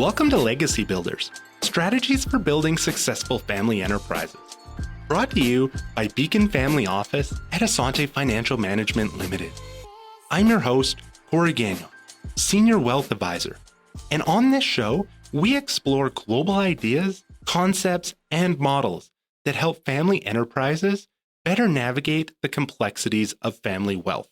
Welcome to Legacy Builders, strategies for building successful family enterprises. Brought to you by Beacon Family Office at Asante Financial Management Limited. I'm your host, Corey Gagnon, Senior Wealth Advisor. And on this show, we explore global ideas, concepts, and models that help family enterprises better navigate the complexities of family wealth.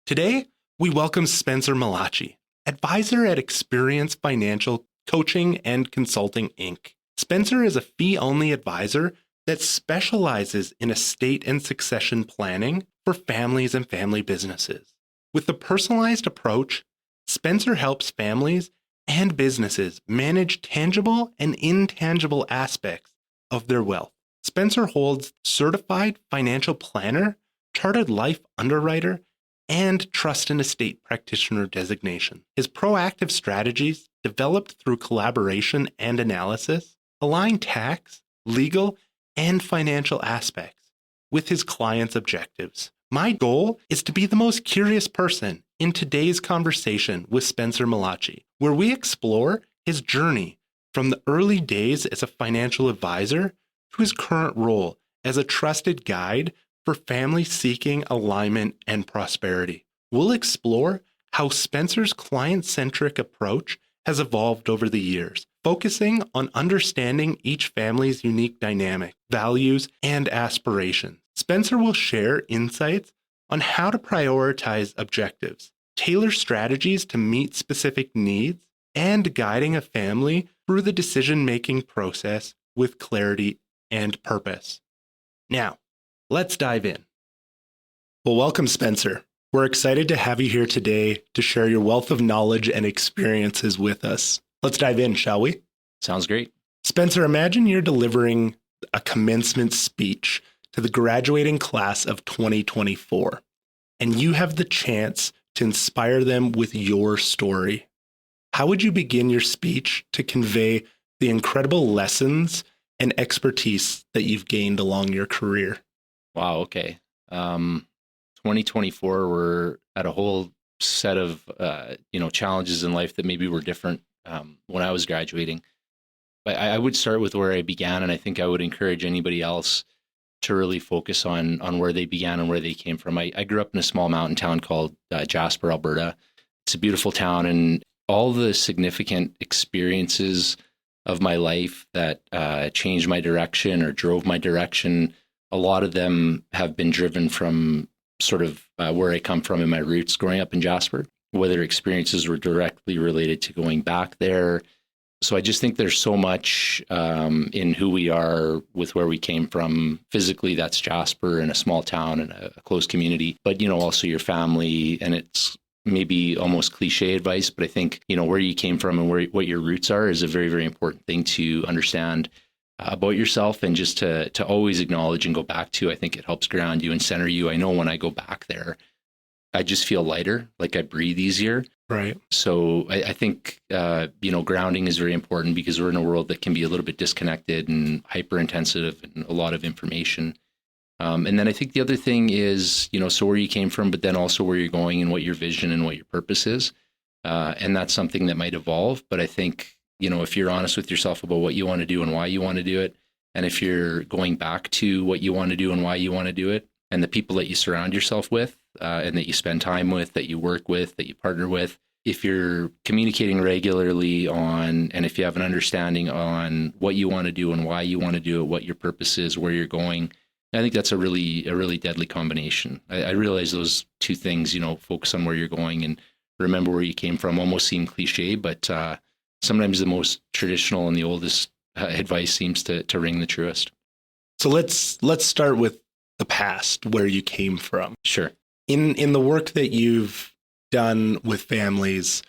Today, we welcome Spencer Mellace, advisor at Experience Financial Coaching and Consulting, Inc. Spencer is a fee-only advisor that specializes in estate and succession planning for families and family businesses. With the personalized approach, Spencer helps families and businesses manage tangible and intangible aspects of their wealth. Spencer holds certified financial planner, chartered life underwriter, and trust and estate practitioner designation. His proactive strategies, developed through collaboration and analysis, align tax, legal, and financial aspects with his clients' objectives. My goal is to be the most curious person in today's conversation with Spencer Mellace, where we explore his journey from the early days as a financial advisor to his current role as a trusted guide for families seeking alignment and prosperity. We'll explore how Spencer's client-centric approach has evolved over the years, focusing on understanding each family's unique dynamic, values, and aspirations. Spencer will share insights on how to prioritize objectives, tailor strategies to meet specific needs, and guiding a family through the decision-making process with clarity and purpose. Now, let's dive in. Well, welcome, Spencer. We're excited to have you here today to share your wealth of knowledge and experiences with us. Let's dive in, shall we? Sounds great. Spencer, imagine you're delivering a commencement speech to the graduating class of 2024, and you have the chance to inspire them with your story. How would you begin your speech to convey the incredible lessons and expertise that you've gained along your career? Wow. Okay. 2024, we're at a whole set of, challenges in life that maybe were different when I was graduating. But I would start with where I began, and I think I would encourage anybody else to really focus on where they began and where they came from. I grew up in a small mountain town called Jasper, Alberta. It's a beautiful town, and all the significant experiences of my life that changed my direction or drove my direction, a lot of them have been driven from sort of where I come from in my roots growing up in Jasper, whether experiences were directly related to going back there. So I just think there's so much in who we are with where we came from. Physically, that's Jasper in a small town and a close community, but, also your family. And it's maybe almost cliche advice, but I think, where you came from and what your roots are is a very, very important thing to understand about yourself, and just to always acknowledge and go back to. I think it helps ground you and center you. I know when I go back there, I just feel lighter, like I breathe easier. Right. So I think, grounding is very important because we're in a world that can be a little bit disconnected and hyper intensive and a lot of information. And then I think the other thing is, so where you came from, but then also where you're going and what your vision and what your purpose is. And that's something that might evolve. But I think, if you're honest with yourself about what you want to do and why you want to do it, and if you're going back to what you want to do and why you want to do it, and the people that you surround yourself with, and that you spend time with, that you work with, that you partner with, if you're communicating regularly on, and if you have an understanding on what you want to do and why you want to do it, what your purpose is, where you're going, I think that's a really deadly combination. I realize those two things, focus on where you're going and remember where you came from, almost seem cliche, but sometimes the most traditional and the oldest advice seems to ring the truest. So let's start with the past, where you came from. Sure. In the work that you've done with families,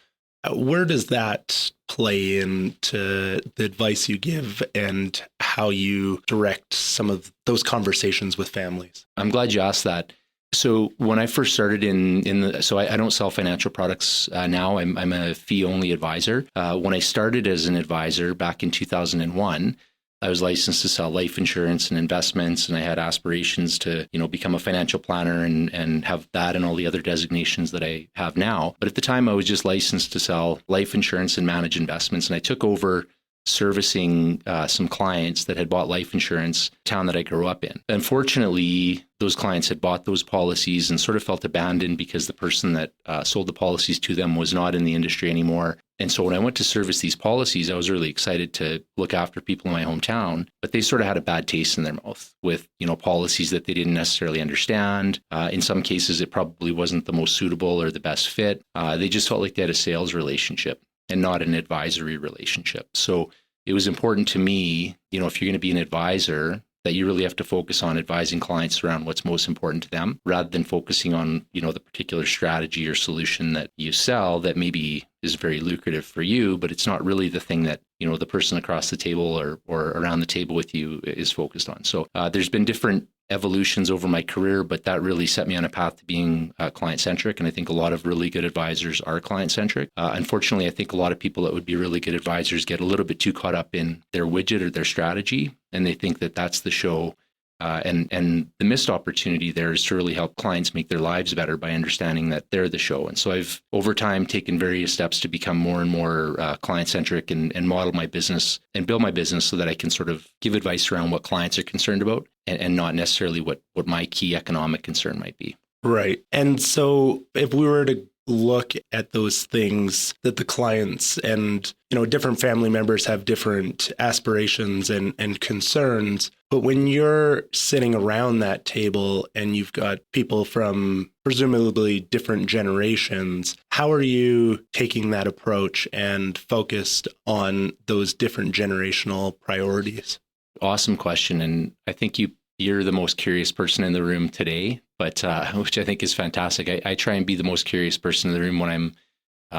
where does that play into the advice you give and how you direct some of those conversations with families? I'm glad you asked that. So when I first started I don't sell financial products now. I'm a fee-only advisor. When I started as an advisor back in 2001, I was licensed to sell life insurance and investments, and I had aspirations to, become a financial planner and have that and all the other designations that I have now. But at the time, I was just licensed to sell life insurance and manage investments, and I took over servicing some clients that had bought life insurance town that I grew up in. Unfortunately, those clients had bought those policies and sort of felt abandoned because the person that sold the policies to them was not in the industry anymore. And so when I went to service these policies, I was really excited to look after people in my hometown, but they sort of had a bad taste in their mouth with, policies that they didn't necessarily understand. In some cases, it probably wasn't the most suitable or the best fit. They just felt like they had a sales relationship and not an advisory relationship. So it was important to me, if you're going to be an advisor, that you really have to focus on advising clients around what's most important to them, rather than focusing on, the particular strategy or solution that you sell that maybe is very lucrative for you, but it's not really the thing that, the person across the table or around the table with you is focused on. So there's been different evolutions over my career, but that really set me on a path to being client-centric. And I think a lot of really good advisors are client-centric. Unfortunately, I think a lot of people that would be really good advisors get a little bit too caught up in their widget or their strategy, and they think that that's the show. And the missed opportunity there is to really help clients make their lives better by understanding that they're the show. And so I've, over time, taken various steps to become more and more client-centric and model my business and build my business so that I can sort of give advice around what clients are concerned about and not necessarily what my key economic concern might be. Right. And so if we were to look at those things that the clients and, different family members have different aspirations and concerns. But when you're sitting around that table and you've got people from presumably different generations, how are you taking that approach and focused on those different generational priorities? Awesome question. And I think you're the most curious person in the room today, but which I think is fantastic. I try and be the most curious person in the room when I'm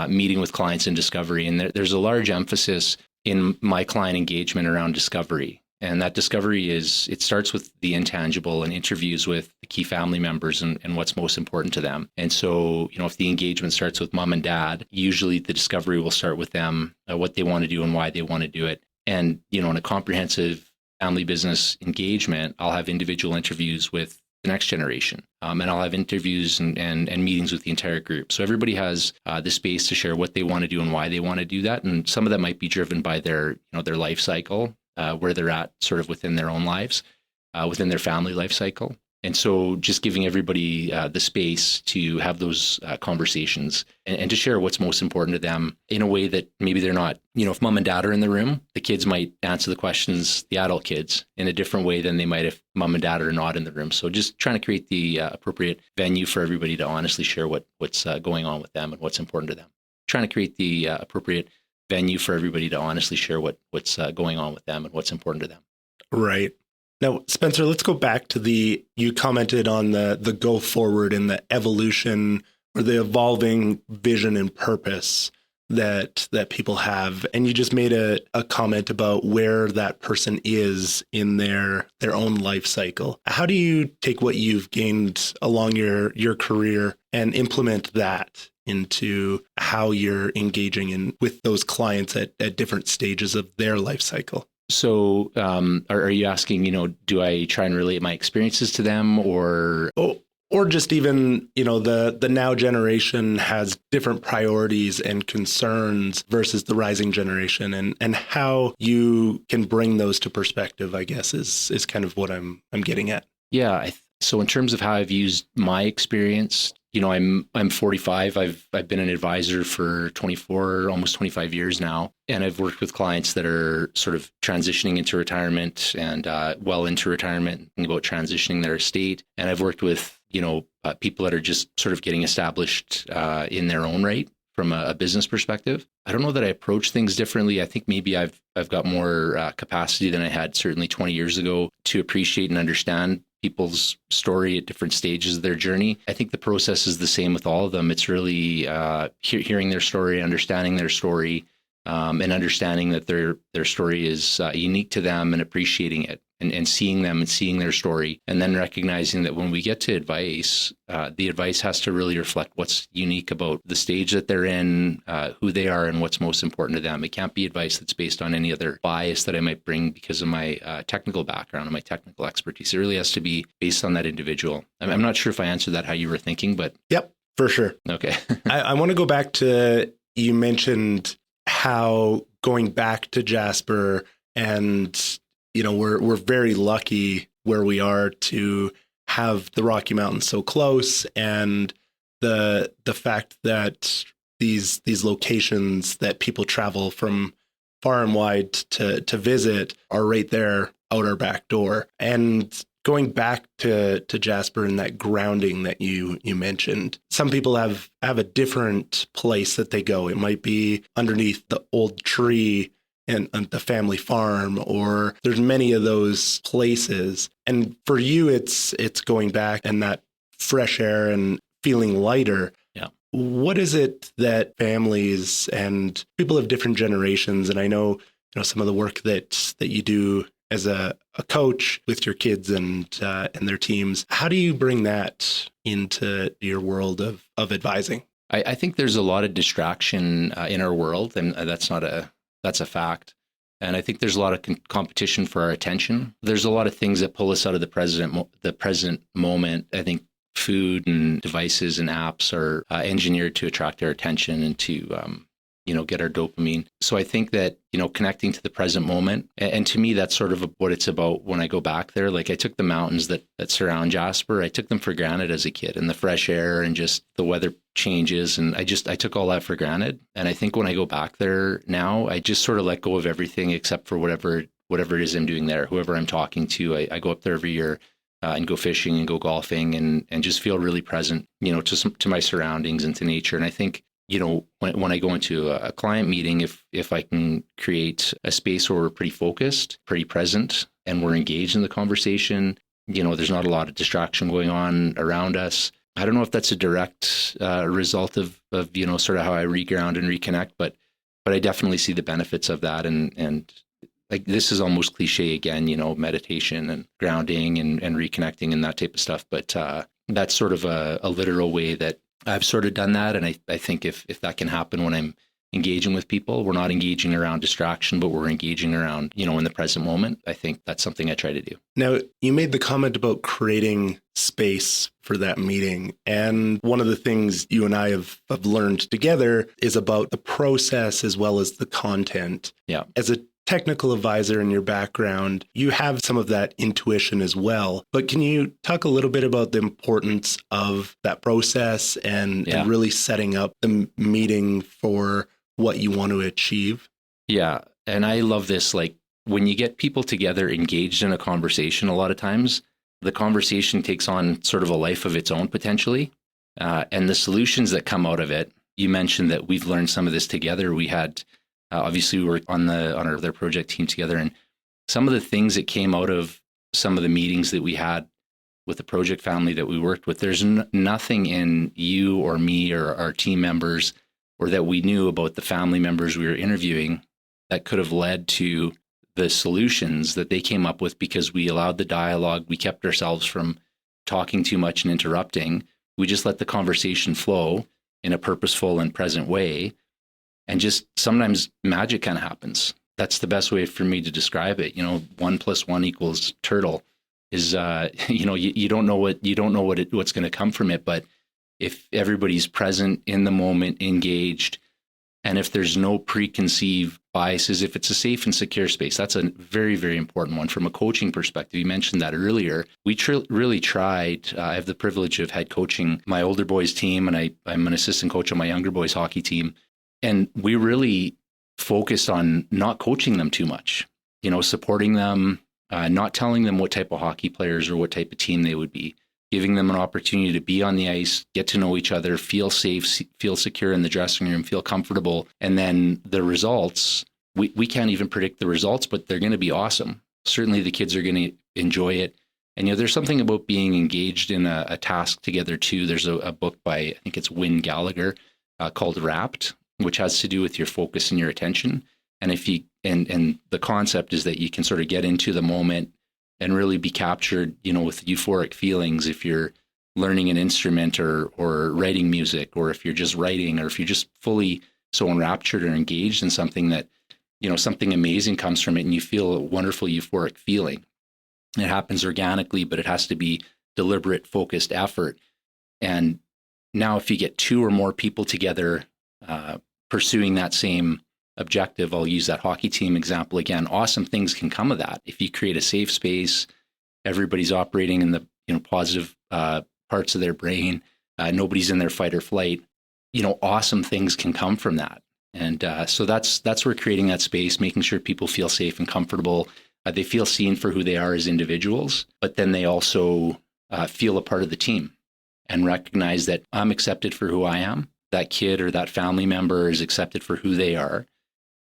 meeting with clients in discovery. And there's a large emphasis in my client engagement around discovery. And that discovery it starts with the intangible and interviews with the key family members and what's most important to them. And so, if the engagement starts with mom and dad, usually the discovery will start with them, what they want to do and why they want to do it. And, in a comprehensive family business engagement, I'll have individual interviews with the next generation. And I'll have interviews and meetings with the entire group. So everybody has the space to share what they want to do and why they want to do that. And some of that might be driven by their life cycle, where they're at sort of within their own lives, within their family life cycle. And so just giving everybody the space to have those conversations and to share what's most important to them in a way that maybe they're not, if mom and dad are in the room, the kids might answer the questions, the adult kids, in a different way than they might if mom and dad are not in the room. So just trying to create the appropriate venue for everybody to honestly share what's going on with them and what's important to them. Trying to create the appropriate venue for everybody to honestly share what's going on with them and what's important to them. Right. Now, Spencer, let's go back to you commented on the go forward and the evolution or the evolving vision and purpose that people have. And you just made a comment about where that person is in their own life cycle. How do you take what you've gained along your career and implement that into how you're engaging with those clients at different stages of their life cycle? So are you asking, do I try and relate my experiences to them or just even, the now generation has different priorities and concerns versus the rising generation and how you can bring those to perspective, I guess, is kind of what I'm getting at. Yeah. So in terms of how I've used my experience, I'm 45. I've been an advisor for 24, almost 25 years now. And I've worked with clients that are sort of transitioning into retirement and well into retirement, thinking about transitioning their estate. And I've worked with, people that are just sort of getting established in their own right from a business perspective. I don't know that I approach things differently. I think maybe I've got more capacity than I had certainly 20 years ago to appreciate and understand people's story at different stages of their journey. I think the process is the same with all of them. It's really hearing their story, understanding their story, and understanding that their story is unique to them and appreciating it and seeing them and seeing their story. And then recognizing that when we get to advice, the advice has to really reflect what's unique about the stage that they're in, who they are, and what's most important to them. It can't be advice that's based on any other bias that I might bring because of my technical background and my technical expertise. It really has to be based on that individual. I'm not sure if I answered that how you were thinking, but... Yep, for sure. Okay. I want to go back to, you mentioned how going back to Jasper, and we're very lucky where we are to have the Rocky Mountains so close, and the fact that these locations that people travel from far and wide to visit are right there out our back door. And going back to Jasper and that grounding that you mentioned, some people have a different place that they go. It might be underneath the old tree and the family farm, or there's many of those places. And for you, it's going back and that fresh air and feeling lighter. Yeah. What is it that families and people of different generations, and I know some of the work that you do as a coach with your kids and their teams, how do you bring that into your world of advising? I think there's a lot of distraction in our world, and that's a fact. And I think there's a lot of competition for our attention. There's a lot of things that pull us out of the present moment. I think food and devices and apps are engineered to attract our attention and to get our dopamine. So I think that, connecting to the present moment, and to me, that's sort of what it's about when I go back there. Like, I took the mountains that surround Jasper, I took them for granted as a kid, and the fresh air and just the weather changes. And I took all that for granted. And I think when I go back there now, I just sort of let go of everything except for whatever it is I'm doing there, whoever I'm talking to. I go up there every year and go fishing and go golfing and just feel really present, to my surroundings and to nature. And I think, when I go into a client meeting, if I can create a space where we're pretty focused, pretty present, and we're engaged in the conversation, there's not a lot of distraction going on around us. I don't know if that's a direct result of sort of how I reground and reconnect, but I definitely see the benefits of that. And like, this is almost cliche again, meditation and grounding and reconnecting and that type of stuff. But that's sort of a literal way that I've sort of done that. And I think if that can happen when I'm engaging with people, we're not engaging around distraction, but we're engaging around, in the present moment. I think that's something I try to do. Now, you made the comment about creating space for that meeting. And one of the things you and I have learned together is about the process as well as the content. Yeah. As a technical advisor in your background, you have some of that intuition as well. But can you talk a little bit about the importance of that process and really setting up the meeting for what you want to achieve? Yeah. And I love this. Like, when you get people together engaged in a conversation, a lot of times the conversation takes on sort of a life of its own potentially. And the solutions that come out of it, you mentioned that we've learned some of this together. We had obviously, we were on their project team together, and some of the things that came out of some of the meetings that we had with the project family that we worked with, there's nothing in you or me or our team members or that we knew about the family members we were interviewing that could have led to the solutions that they came up with, because we allowed the dialogue. We kept ourselves from talking too much and interrupting. We just let the conversation flow in a purposeful and present way. And just sometimes magic kind of happens. That's the best way for me to describe it. 1 + 1 = turtle. Is you don't know what's going to come from it. But if everybody's present in the moment, engaged, and if there's no preconceived biases, if it's a safe and secure space, that's a very, very important one from a coaching perspective. You mentioned that earlier. We really tried. I have the privilege of head coaching my older boys team, and I'm an assistant coach on my younger boys hockey team. And we really focused on not coaching them too much, supporting them, not telling them what type of hockey players or what type of team they would be, giving them an opportunity to be on the ice, get to know each other, feel safe, feel secure in the dressing room, feel comfortable. And then the results, we can't even predict the results, but they're going to be awesome. Certainly the kids are going to enjoy it. And, there's something about being engaged in a task together too. There's a book by, I think it's Wynne Gallagher, called Wrapped. which has to do with your focus and your attention. And if you, and the concept is that you can sort of get into the moment and really be captured, with euphoric feelings if you're learning an instrument or writing music, or if you're just writing, or if you're just fully so enraptured or engaged in something that, something amazing comes from it and you feel a wonderful euphoric feeling. It happens organically, but it has to be deliberate, focused effort. And now if you get two or more people together pursuing that same objective, I'll use that hockey team example again, awesome things can come of that. If you create a safe space, everybody's operating in the positive parts of their brain, nobody's in their fight or flight, awesome things can come from that. And so that's where creating that space, making sure people feel safe and comfortable. They feel seen for who they are as individuals, but then they also feel a part of the team and recognize that I'm accepted for who I am. That kid or that family member is accepted for who they are.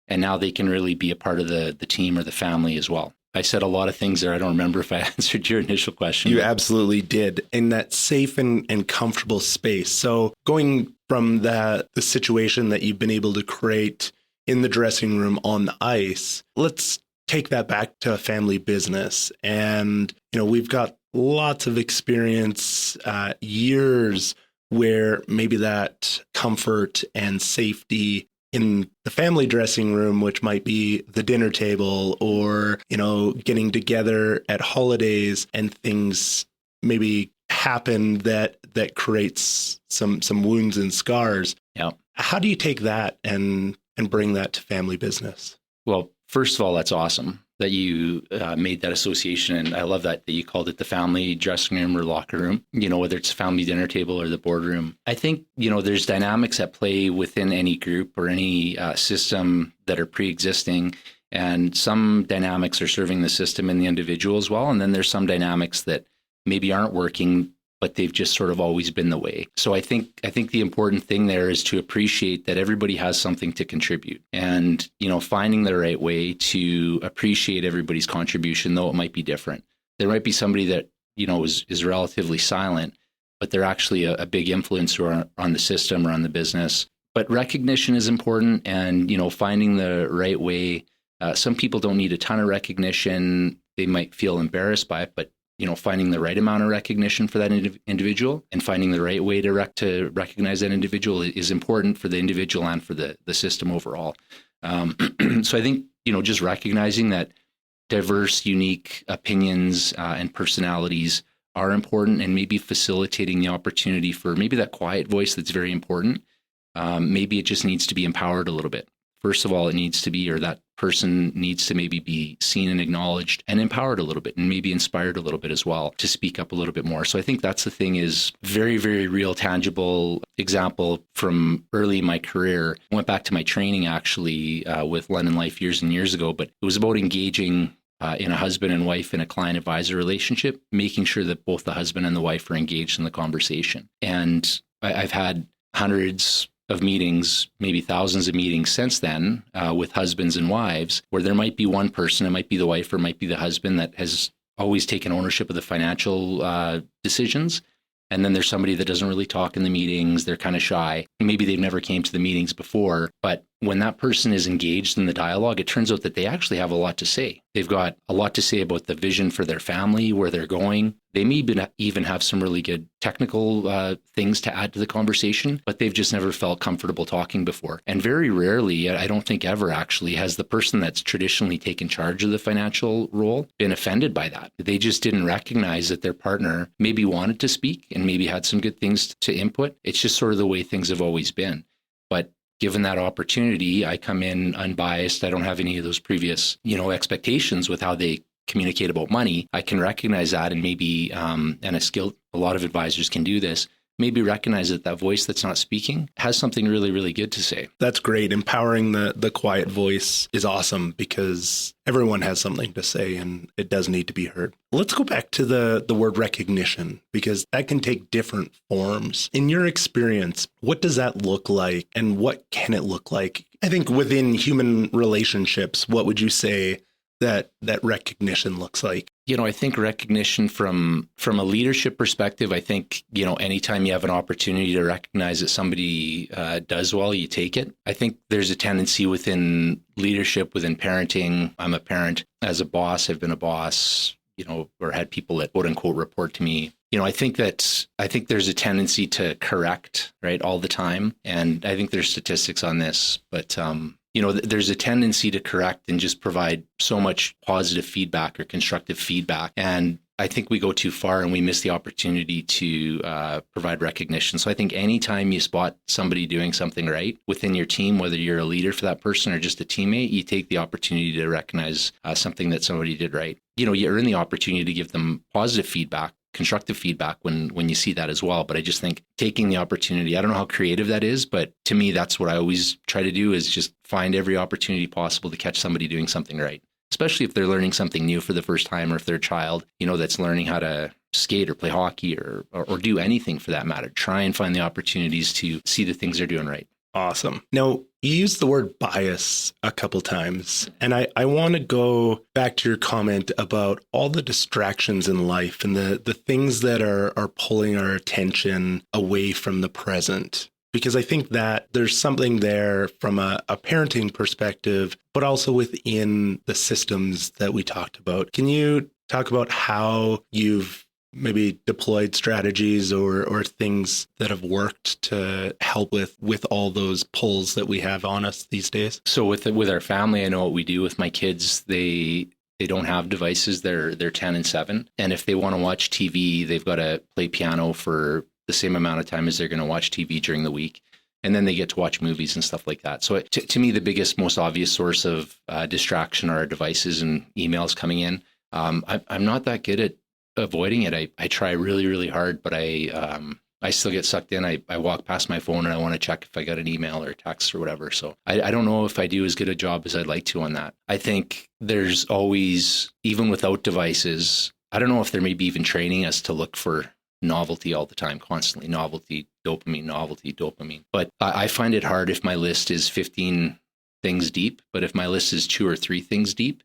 And now they can really be a part of the team or the family as well. I said a lot of things there. I don't remember if I answered your initial question. You absolutely did. In that safe and comfortable space. So going from the situation that you've been able to create in the dressing room on the ice, let's take that back to a family business. And, we've got lots of experience, years where maybe that comfort and safety in the family dressing room, which might be the dinner table or, getting together at holidays, and things maybe happen that creates some wounds and scars. Yeah. How do you take that and bring that to family business? Well, first of all, that's awesome that you made that association. And I love that you called it the family dressing room or locker room, whether it's family dinner table or the boardroom. I think, there's dynamics at play within any group or any system that are pre-existing. And some dynamics are serving the system and the individual as well. And then there's some dynamics that maybe aren't working, but they've just sort of always been the way. So I think the important thing there is to appreciate that everybody has something to contribute, and, finding the right way to appreciate everybody's contribution, though it might be different. There might be somebody that, is relatively silent, but they're actually a big influencer on the system or on the business. But recognition is important, and, finding the right way. Some people don't need a ton of recognition. They might feel embarrassed by it, but finding the right amount of recognition for that individual and finding the right way to recognize that individual is important for the individual and for the system overall. So I think, just recognizing that diverse, unique opinions and personalities are important, and maybe facilitating the opportunity for maybe that quiet voice that's very important. Maybe it just needs to be empowered a little bit. First of all, it needs to be, or that person needs to maybe be seen and acknowledged and empowered a little bit, and maybe inspired a little bit as well to speak up a little bit more. So I think that's the thing, is very, very real, tangible example from early in my career. I went back to my training actually with London Life years and years ago, but it was about engaging in a husband and wife in a client advisor relationship, making sure that both the husband and the wife are engaged in the conversation. And I've had hundreds of meetings, maybe thousands of meetings since then with husbands and wives, where there might be one person, it might be the wife or it might be the husband, that has always taken ownership of the financial decisions. And then there's somebody that doesn't really talk in the meetings. They're kind of shy. Maybe they've never came to the meetings before, but when that person is engaged in the dialogue, it turns out that they actually have a lot to say. They've got a lot to say about the vision for their family, where they're going. They may even have some really good technical things to add to the conversation, but they've just never felt comfortable talking before. And very rarely, I don't think ever actually, has the person that's traditionally taken charge of the financial role been offended by that. They just didn't recognize that their partner maybe wanted to speak and maybe had some good things to input. It's just sort of the way things have always been. But given that opportunity, I come in unbiased. I don't have any of those previous, expectations with how they communicate about money. I can recognize that, and maybe, and a lot of advisors can do this, maybe recognize that voice that's not speaking has something really, really good to say. That's great. Empowering the quiet voice is awesome, because everyone has something to say and it does need to be heard. Let's go back to the word recognition, because that can take different forms. In your experience, what does that look like, and what can it look like? I think within human relationships, what would you say that recognition looks like? I think recognition from a leadership perspective, I think, anytime you have an opportunity to recognize that somebody does well, you take it. I think there's a tendency within leadership, within parenting. I'm a parent. As a boss, I've been a boss, or had people that quote unquote report to me. I think there's a tendency to correct, right, all the time. And I think there's statistics on this, but there's a tendency to correct and just provide so much positive feedback or constructive feedback. And I think we go too far and we miss the opportunity to provide recognition. So I think anytime you spot somebody doing something right within your team, whether you're a leader for that person or just a teammate, you take the opportunity to recognize something that somebody did right. You earn the opportunity to give them positive feedback, constructive feedback when you see that as well. But I just think taking the opportunity, I don't know how creative that is, but to me, that's what I always try to do, is just find every opportunity possible to catch somebody doing something right, especially if they're learning something new for the first time, or if they're a child, that's learning how to skate or play hockey or do anything for that matter. Try and find the opportunities to see the things they're doing right. Awesome. Now, you used the word bias a couple times, and I want to go back to your comment about all the distractions in life and the things that are pulling our attention away from the present. Because I think that there's something there from a parenting perspective, but also within the systems that we talked about. Can you talk about how you've maybe deployed strategies or things that have worked to help with all those pulls that we have on us these days? So with our family, I know what we do with my kids. They don't have devices. They're 10 and 7. And if they want to watch TV, they've got to play piano for the same amount of time as they're going to watch TV during the week. And then they get to watch movies and stuff like that. So to me, the biggest, most obvious source of distraction are our devices and emails coming in. I'm not that good at avoiding it. I try really, really hard, but I still get sucked in. I walk past my phone and I want to check if I got an email or a text or whatever. So I don't know if I do as good a job as I'd like to on that. I think there's always, even without devices, I don't know if they're maybe even training us to look for novelty all the time, constantly novelty, dopamine. But I find it hard if my list is 15 things deep, but if my list is 2 or 3 things deep,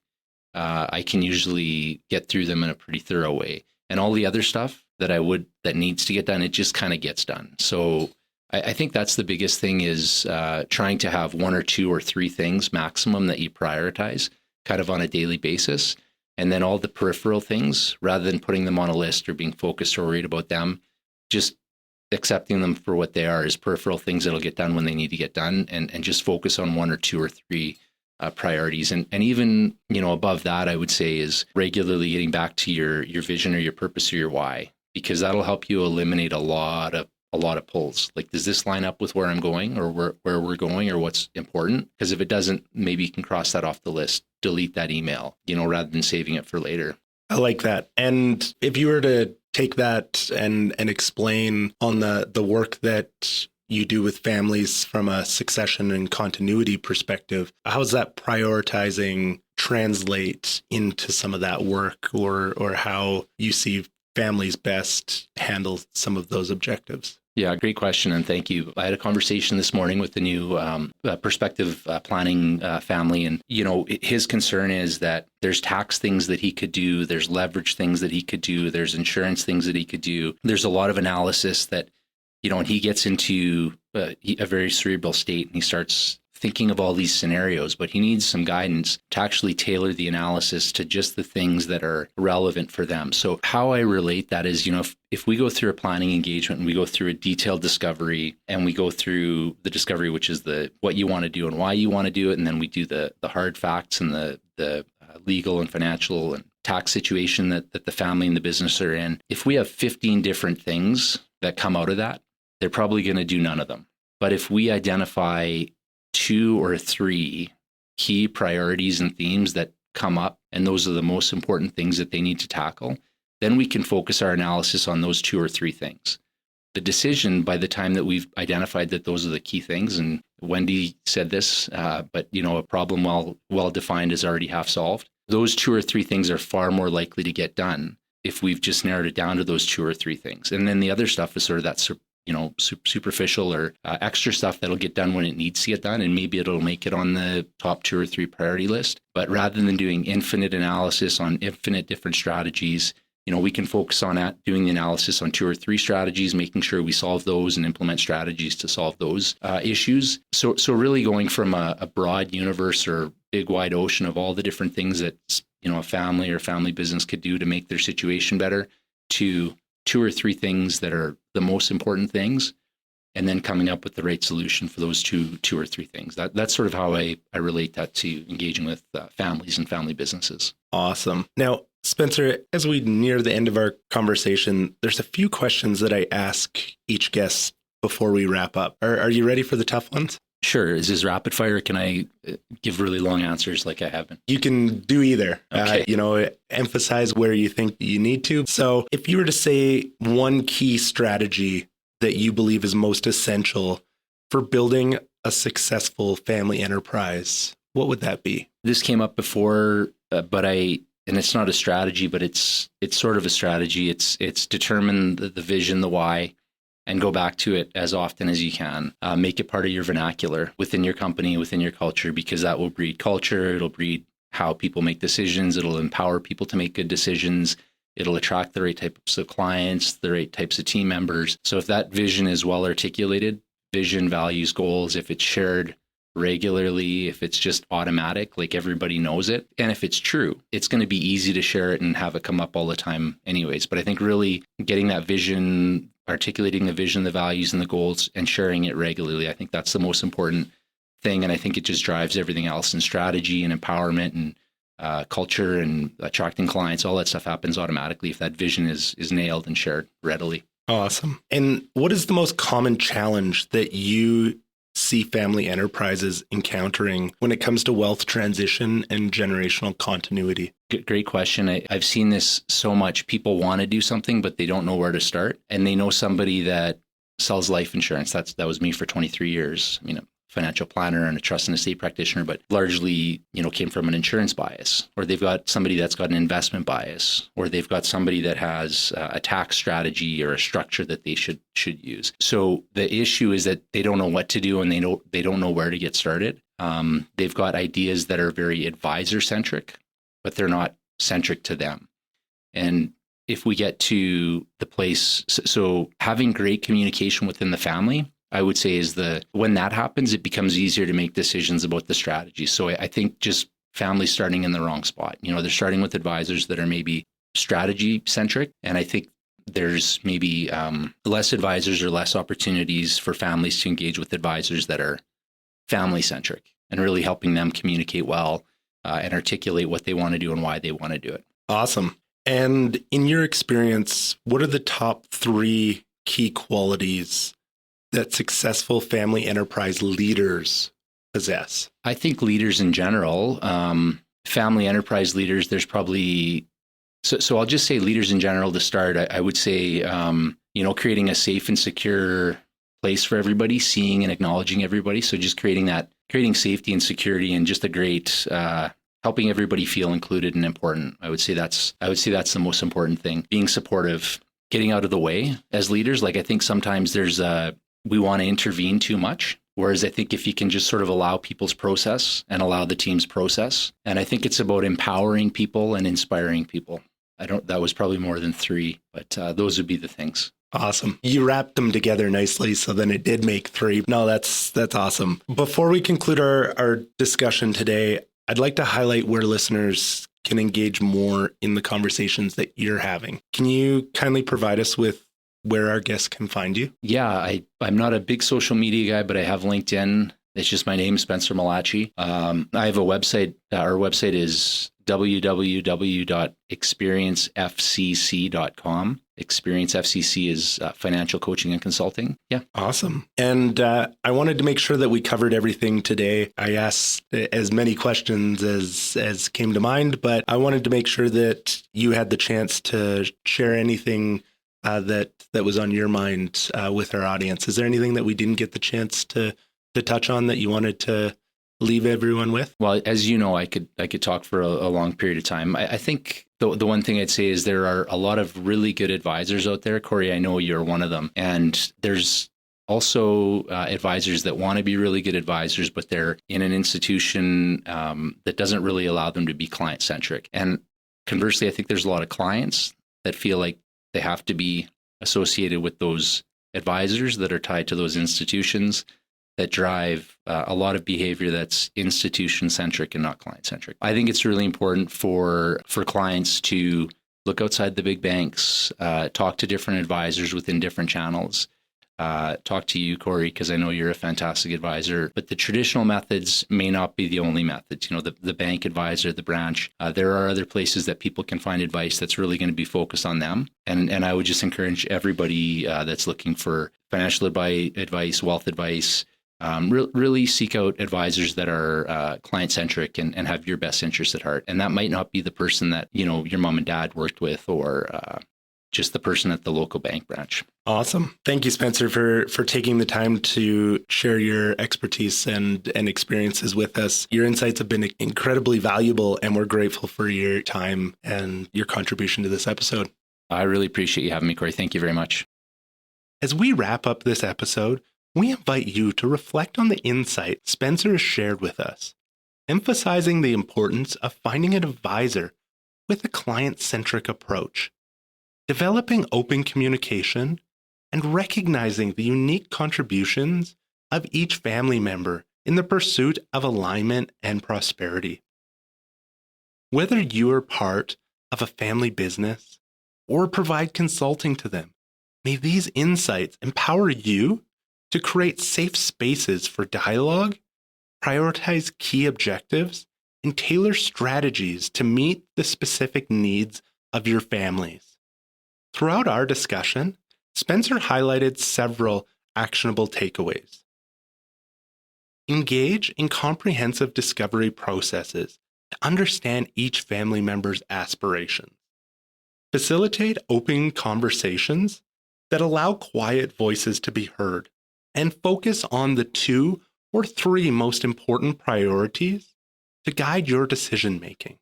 I can usually get through them in a pretty thorough way. And all the other stuff that needs to get done, it just kind of gets done. So I think that's the biggest thing, is trying to have 1 or 2 or 3 things maximum that you prioritize kind of on a daily basis. And then all the peripheral things, rather than putting them on a list or being focused or worried about them, just accepting them for what they are, as peripheral things that'll get done when they need to get done, and just focus on 1 or 2 or 3 priorities. And even, above that, I would say, is regularly getting back to your vision or your purpose or your why, because that'll help you eliminate a lot of pulls. Like, does this line up with where I'm going, or where we're going, or what's important? Because if it doesn't, maybe you can cross that off the list, delete that email, rather than saving it for later. I like that. And if you were to take that and explain on the work that you do with families from a succession and continuity perspective, how does that prioritizing translate into some of that work, or how you see families best handle some of those objectives? Yeah, great question. And thank you. I had a conversation this morning with the new perspective planning family. And, his concern is that there's tax things that he could do. There's leverage things that he could do. There's insurance things that he could do. There's a lot of analysis that, and he gets into a very cerebral state, and he starts thinking of all these scenarios, but he needs some guidance to actually tailor the analysis to just the things that are relevant for them. So how I relate that is, if we go through a planning engagement and we go through a detailed discovery, and we go through the discovery, which is what you want to do and why you want to do it, and then we do the hard facts and the legal and financial and tax situation that the family and the business are in. If we have 15 different things that come out of that, they're probably going to do none of them. But if we identify 2 or 3 key priorities and themes that come up, and those are the most important things that they need to tackle, then we can focus our analysis on those 2 or 3 things. The decision, by the time that we've identified that those are the key things, and Wendy said this, but a problem well defined is already half solved. Those 2 or 3 things are far more likely to get done if we've just narrowed it down to those 2 or 3 things. And then the other stuff is sort of that superficial or extra stuff that'll get done when it needs to get done, and maybe it'll make it on the top 2 or 3 priority list. But rather than doing infinite analysis on infinite different strategies, we can focus on doing the analysis on 2 or 3 strategies, making sure we solve those and implement strategies to solve those issues. So really going from a broad universe or big wide ocean of all the different things that a family or family business could do to make their situation better, to 2 or 3 things that are the most important things, and then coming up with the right solution for those two or 3 things. That's sort of how I relate that to engaging with families and family businesses. Awesome. Now, Spencer, as we near the end of our conversation, there's a few questions that I ask each guest before we wrap up. Are you ready for the tough ones? Sure. Is this rapid fire? Can I give really long answers like I have been? You can do either. Okay. Emphasize where you think you need to. So if you were to say one key strategy that you believe is most essential for building a successful family enterprise, what would that be? This came up before, and it's not a strategy, but it's sort of a strategy. It's determine the vision, the why, and go back to it as often as you can. Make it part of your vernacular within your company, within your culture, because that will breed culture. It'll breed how people make decisions. It'll empower people to make good decisions. It'll attract the right types of clients, the right types of team members. So if that vision is well articulated, vision, values, goals, if it's shared regularly, if it's just automatic, like everybody knows it, and if it's true, it's going to be easy to share it and have it come up all the time anyways. But I think really getting that vision, articulating the vision, the values and the goals, and sharing it regularly, I think that's the most important thing. And I think it just drives everything else in strategy and empowerment and culture and attracting clients. All that stuff happens automatically if that vision is nailed and shared readily. Awesome. And what is the most common challenge that you see family enterprises encountering when it comes to wealth transition and generational continuity? Great question. I've seen this so much. People want to do something, but they don't know where to start. And they know somebody that sells life insurance. That was me for 23 years. A financial planner and a trust and estate practitioner, but largely, came from an insurance bias, or they've got somebody that's got an investment bias, or they've got somebody that has a tax strategy or a structure that they should use. So the issue is that they don't know what to do and they don't know where to get started. They've got ideas that are very advisor centric, but they're not centric to them. And if we get to the place, so having great communication within the family, I would say when that happens, it becomes easier to make decisions about the strategy. So I think just families starting in the wrong spot. They're starting with advisors that are maybe strategy centric. And I think there's maybe less advisors or less opportunities for families to engage with advisors that are family centric and really helping them communicate well and articulate what they want to do and why they want to do it. Awesome. And in your experience, what are the top 3 key qualities that successful family enterprise leaders possess? I think leaders in general, family enterprise leaders, there's probably, so I'll just say leaders in general to start. I would say, creating a safe and secure place for everybody, seeing and acknowledging everybody. So just creating safety and security and just a great, helping everybody feel included and important. I would say that's the most important thing. Being supportive, getting out of the way as leaders. Like I think sometimes we want to intervene too much. Whereas I think if you can just sort of allow people's process and allow the team's process, and I think it's about empowering people and inspiring people. That was probably more than 3, but those would be the things. Awesome. You wrapped them together nicely, so then it did make 3. No, that's awesome. Before we conclude our discussion today, I'd like to highlight where listeners can engage more in the conversations that you're having. Can you kindly provide us with where our guests can find you? Yeah, I'm not a big social media guy, but I have LinkedIn. It's just my name, Spencer Mellace. I have a website. Our website is www.experiencefcc.com. Experience FCC is financial coaching and consulting. Yeah. Awesome. And I wanted to make sure that we covered everything today. I asked as many questions as came to mind, but I wanted to make sure that you had the chance to share anything that was on your mind with our audience. Is there anything that we didn't get the chance to touch on that you wanted to leave everyone with? Well, as you know, I could talk for a long period of time. I think the one thing I'd say is there are a lot of really good advisors out there. Corey, I know you're one of them. And there's also advisors that want to be really good advisors, but they're in an institution that doesn't really allow them to be client-centric. And conversely, I think there's a lot of clients that feel like they have to be associated with those advisors that are tied to those institutions that drive a lot of behavior that's institution-centric and not client-centric. I think it's really important for clients to look outside the big banks, talk to different advisors within different channels, talk to you, Corey, because I know you're a fantastic advisor, but the traditional methods may not be the only methods. You know, the bank advisor, the branch, there are other places that people can find advice that's really going to be focused on them. And I would just encourage everybody that's looking for financial advice, wealth advice, really seek out advisors that are client-centric and have your best interests at heart. And that might not be the person that, you know, your mom and dad worked with or just the person at the local bank branch. Awesome. Thank you, Spencer, for taking the time to share your expertise and experiences with us. Your insights have been incredibly valuable, and we're grateful for your time and your contribution to this episode. I really appreciate you having me, Corey. Thank you very much. As we wrap up this episode, we invite you to reflect on the insight Spencer has shared with us, emphasizing the importance of finding an advisor with a client-centric approach, developing open communication, and recognizing the unique contributions of each family member in the pursuit of alignment and prosperity. Whether you are part of a family business or provide consulting to them, may these insights empower you to create safe spaces for dialogue, prioritize key objectives, and tailor strategies to meet the specific needs of your families. Throughout our discussion, Spencer highlighted several actionable takeaways. Engage in comprehensive discovery processes to understand each family member's aspirations. Facilitate open conversations that allow quiet voices to be heard, and focus on the 2 or 3 most important priorities to guide your decision-making.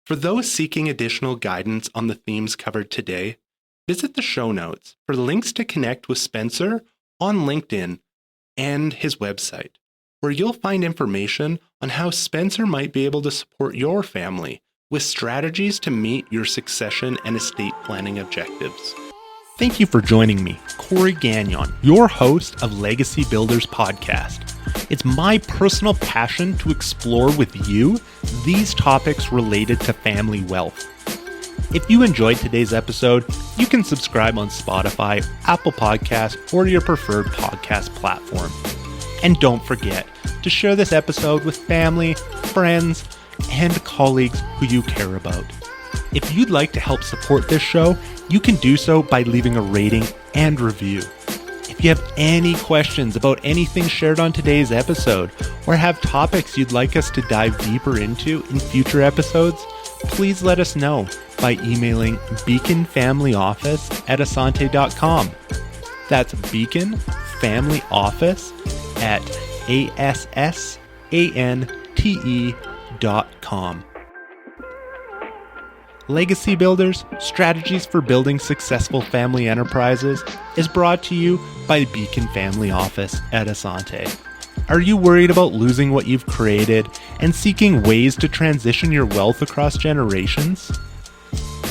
For those seeking additional guidance on the themes covered today, visit the show notes for links to connect with Spencer on LinkedIn and his website, where you'll find information on how Spencer might be able to support your family with strategies to meet your succession and estate planning objectives. Thank you for joining me, Corey Gagnon, your host of Legacy Builders Podcast. It's my personal passion to explore with you these topics related to family wealth. If you enjoyed today's episode, you can subscribe on Spotify, Apple Podcasts, or your preferred podcast platform. And don't forget to share this episode with family, friends, and colleagues who you care about. If you'd like to help support this show, you can do so by leaving a rating and review. If you have any questions about anything shared on today's episode, or have topics you'd like us to dive deeper into in future episodes, please let us know by emailing beaconfamilyoffice@asante.com. That's beaconfamilyoffice@assante.com. Legacy Builders, Strategies for Building Successful Family Enterprises is brought to you by Beacon Family Office at Asante. Are you worried about losing what you've created and seeking ways to transition your wealth across generations?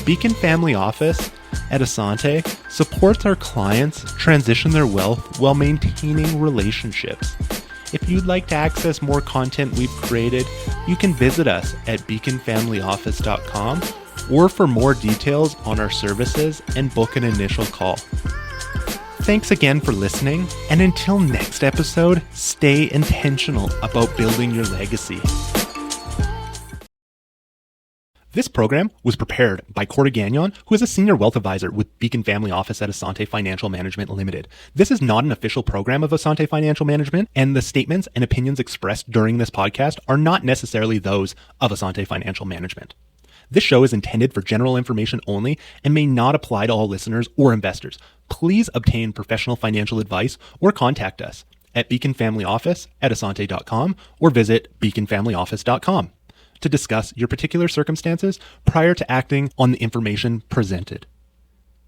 Beacon Family Office at Asante supports our clients transition their wealth while maintaining relationships. If you'd like to access more content we've created, you can visit us at beaconfamilyoffice.com or for more details on our services and book an initial call. Thanks again for listening, and until next episode, stay intentional about building your legacy. This program was prepared by Corey Gagnon, who is a senior wealth advisor with Beacon Family Office at Asante Financial Management Limited. This is not an official program of Asante Financial Management, and the statements and opinions expressed during this podcast are not necessarily those of Asante Financial Management. This show is intended for general information only and may not apply to all listeners or investors. Please obtain professional financial advice or contact us. at beaconfamilyoffice@asante.com or visit beaconfamilyoffice.com to discuss your particular circumstances prior to acting on the information presented.